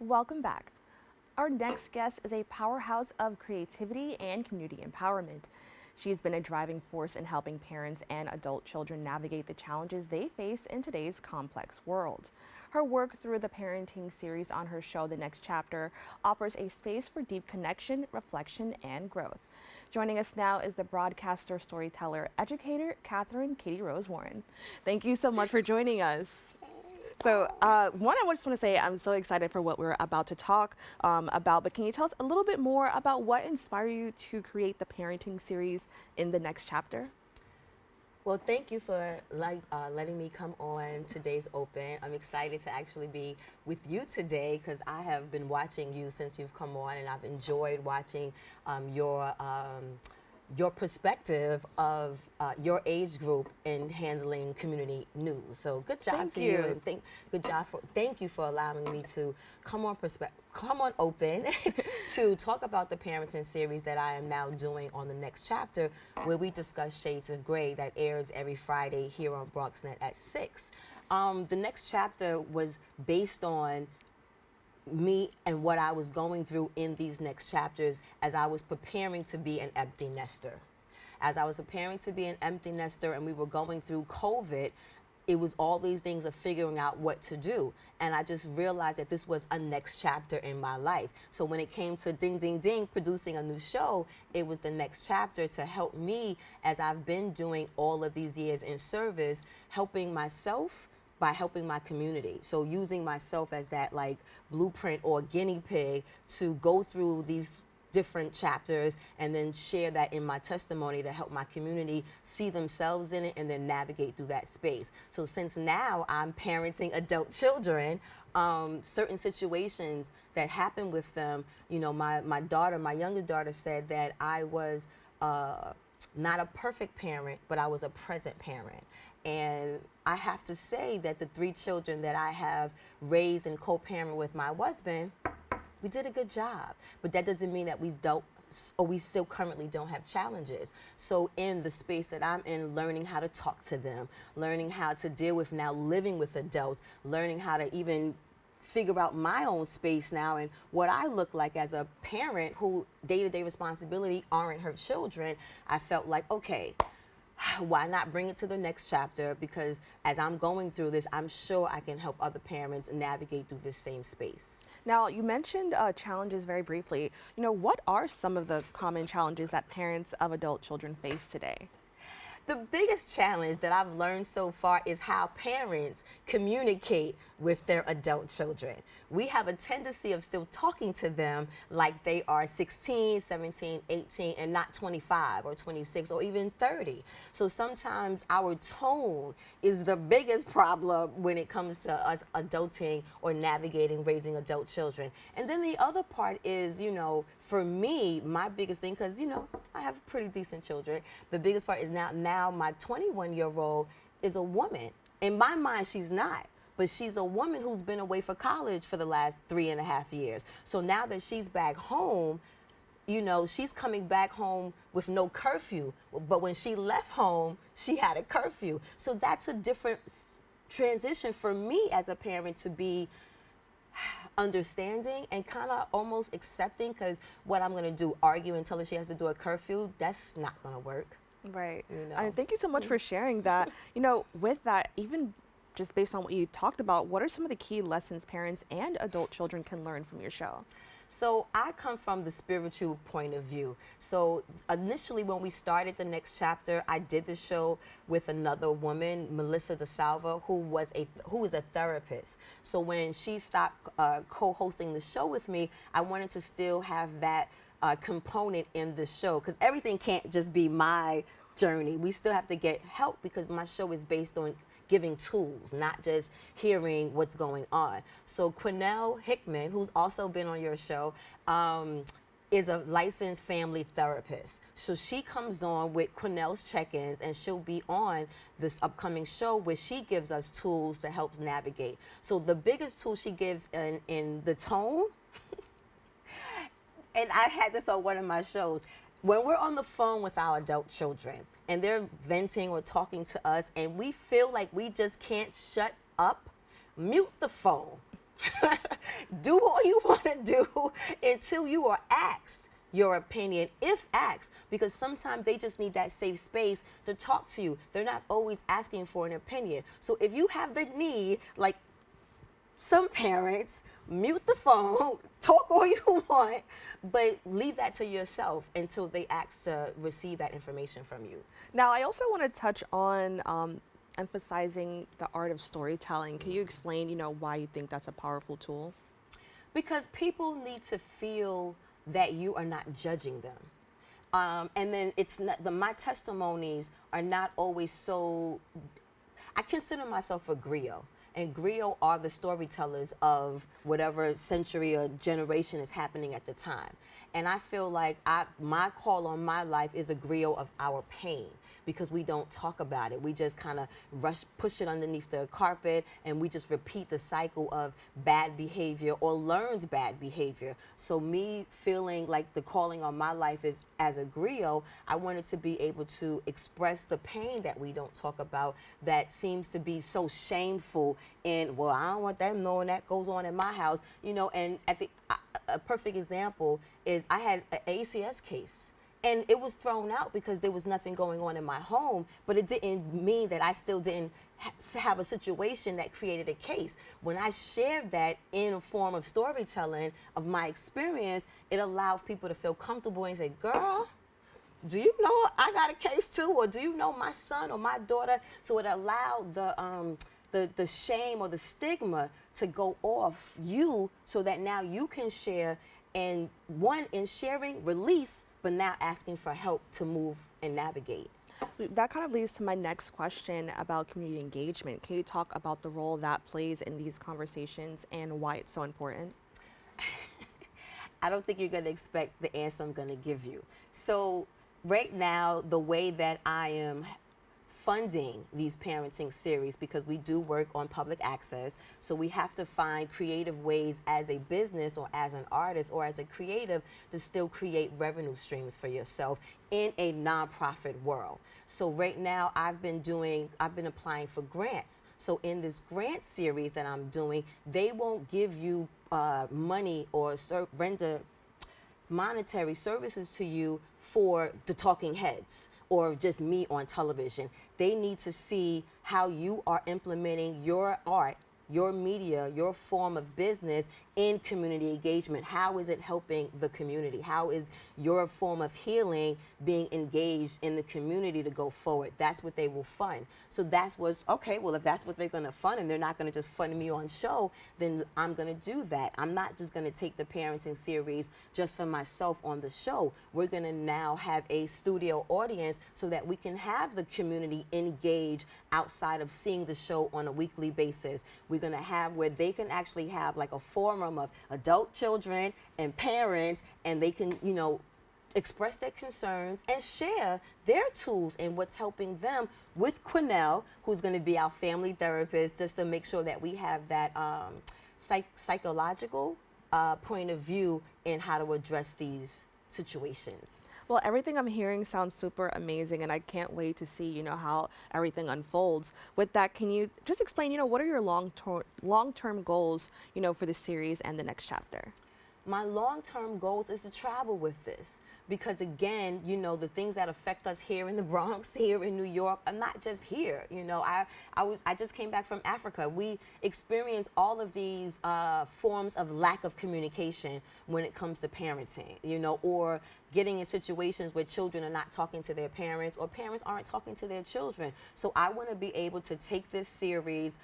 Welcome back. Our next guest is a powerhouse of creativity and community empowerment. She's been a driving force in helping parents and adult children navigate the challenges they face in today's complex world. Her work through the parenting series on her show, The Next Chapter, offers a space for deep connection, reflection, and growth. Joining us now is the broadcaster, storyteller, educator, KittyRose Warren. Thank you so much for joining us. So one, I just want to say I'm so excited for what we're about to talk about, but can you tell us a little bit more about what inspired you to create the parenting series in The Next Chapter? Well, thank you for letting me come on today's Open. I'm excited to actually be with you today because I have been watching you since you've come on, and I've enjoyed watching your perspective of your age group in handling community news. So good job to you, and thank you for allowing me to come on Open to talk about the parenting series that I am now doing on The Next Chapter, where we discuss Shades of Grey, that airs every Friday here on BronxNet at 6. The Next Chapter was based on me and what I was going through in these next chapters as I was preparing to be an empty nester. As I was preparing to be an empty nester and we were going through COVID, it was all these things of figuring out what to do. And I just realized that this was a next chapter in my life. So when it came to ding, ding, ding, producing a new show, it was the next chapter to help me, as I've been doing all of these years in service, helping myself by helping my community. So using myself as that like blueprint or guinea pig to go through these different chapters and then share that in my testimony to help my community see themselves in it and then navigate through that space. So since now I'm parenting adult children, certain situations that happen with them, you know, my youngest daughter said that I was not a perfect parent, but I was a present parent. And I have to say that the 3 children that I have raised and co-parent with my husband, we did a good job. But that doesn't mean that we still currently don't have challenges. So in the space that I'm in, learning how to talk to them, learning how to deal with now living with adults, learning how to even figure out my own space now and what I look like as a parent who day-to-day responsibility aren't her children, I felt like, okay, why not bring it to the next chapter? Because as I'm going through this, I'm sure I can help other parents navigate through this same space. Now, you mentioned challenges very briefly. You know, what are some of the common challenges that parents of adult children face today? The biggest challenge that I've learned so far is how parents communicate with their adult children. We have a tendency of still talking to them like they are 16, 17, 18, and not 25 or 26 or even 30. So sometimes our tone is the biggest problem when it comes to us adulting or navigating raising adult children. And then the other part is, you know, for me, my biggest thing, because, you know, I have pretty decent children, the biggest part is now my 21-year-old is a woman. In my mind, she's not. But she's a woman who's been away for college for the last 3.5 years. So now that she's back home, you know, she's coming back home with no curfew. But when she left home, she had a curfew. So that's a different transition for me as a parent to be understanding and kind of almost accepting, because what I'm going to do, argue and tell her she has to do a curfew, that's not going to work. Right. You know? And thank you so much for sharing that. You know, with that, even just based on what you talked about, what are some of the key lessons parents and adult children can learn from your show? So I come from the spiritual point of view. So initially when we started The Next Chapter, I did the show with another woman, Melissa DeSalva, who is a therapist. So when she stopped co-hosting the show with me, I wanted to still have that component in the show, because everything can't just be my journey. We still have to get help, because my show is based on giving tools, not just hearing what's going on. So Quinnell Hickman, who's also been on your show, is a licensed family therapist. So she comes on with Quinnell's check-ins, and she'll be on this upcoming show where she gives us tools to help navigate. So the biggest tool she gives in the tone, and I had this on one of my shows, when we're on the phone with our adult children and they're venting or talking to us and we feel like we just can't shut up, mute the phone. Do all you do until you are asked your opinion, if asked, because sometimes they just need that safe space to talk to you. They're not always asking for an opinion. So if you have the need, like some parents, mute the phone, talk all you want, but leave that to yourself until they ask to receive that information from you. Now, I also want to touch on emphasizing the art of storytelling. Can you explain, why you think that's a powerful tool? Because people need to feel that you are not judging them. And then it's not, my testimonies are not always so, I consider myself a griot. And griot are the storytellers of whatever century or generation is happening at the time. And I feel like my call on my life is a griot of our pain, because we don't talk about it. We just kind of push it underneath the carpet, and we just repeat the cycle of bad behavior or learned bad behavior. So me feeling like the calling on my life is as a griot, I wanted to be able to express the pain that we don't talk about that seems to be so shameful. And, well, I don't want them knowing that goes on in my house, and a perfect example is I had an ACS case. And it was thrown out because there was nothing going on in my home, but it didn't mean that I still didn't have a situation that created a case. When I shared that in a form of storytelling of my experience, it allows people to feel comfortable and say, girl, do you know I got a case too? Or do you know my son or my daughter? So it allowed the shame or the stigma to go off you, so that now you can share, and in sharing, release, but now asking for help to move and navigate. That kind of leads to my next question about community engagement. Can you talk about the role that plays in these conversations and why it's so important? I don't think you're going to expect the answer I'm going to give you. So right now, the way that I am funding these parenting series, because we do work on public access, so we have to find creative ways as a business or as an artist or as a creative to still create revenue streams for yourself in a nonprofit world. So right now I've been applying for grants. So in this grant series that I'm doing, they won't give you money or render monetary services to you for the talking heads or just me on television. They need to see how you are implementing your art, your media, your form of business in community engagement. How is it helping the community? How is your form of healing being engaged in the community to go forward? That's what they will fund. So that's what's, okay, well, if that's what they're gonna fund and they're not gonna just fund me on show, then I'm gonna do that. I'm not just gonna take the parenting series just for myself on the show. We're gonna now have a studio audience so that we can have the community engage outside of seeing the show on a weekly basis. We're gonna have where they can actually have like a forum of adult children and parents, and they can, express their concerns and share their tools and what's helping them with Quinnell, who's going to be our family therapist, just to make sure that we have that psychological point of view in how to address these situations. Well, everything I'm hearing sounds super amazing, and I can't wait to see, how everything unfolds. With that, can you just explain, what are your long-term goals, for the series and the next chapter? My long-term goals is to travel with this. Because again, the things that affect us here in the Bronx, here in New York, are not just here. I just came back from Africa. We experience all of these forms of lack of communication when it comes to parenting, or getting in situations where children are not talking to their parents or parents aren't talking to their children. So I want to be able to take this series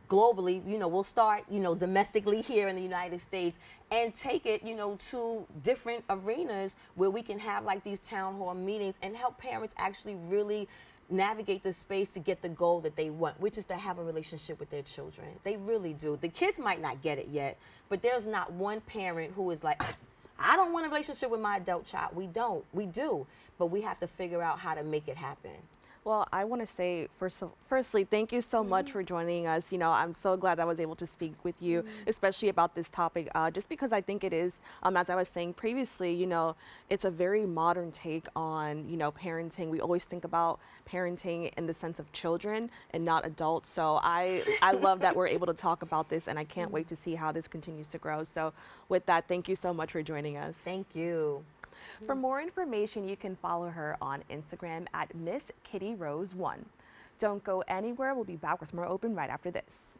globally, we'll start, domestically here in the United States and take it, to different arenas where we can have like these town hall meetings and help parents actually really navigate the space to get the goal that they want, which is to have a relationship with their children. They really do. The kids might not get it yet, but there's not one parent who is like, I don't want a relationship with my adult child. We don't. We do. But we have to figure out how to make it happen. Well, I want to say firstly, thank you so much for joining us. You know, I'm so glad I was able to speak with you, especially about this topic, just because I think it is, as I was saying previously, you know, it's a very modern take on, you know, parenting. We always think about parenting in the sense of children and not adults. So I love that we're able to talk about this, and I can't wait to see how this continues to grow. So with that, thank you so much for joining us. Thank you. For more information, you can follow her on Instagram at Miss KittyRose1. Don't go anywhere. We'll be back with more Open right after this.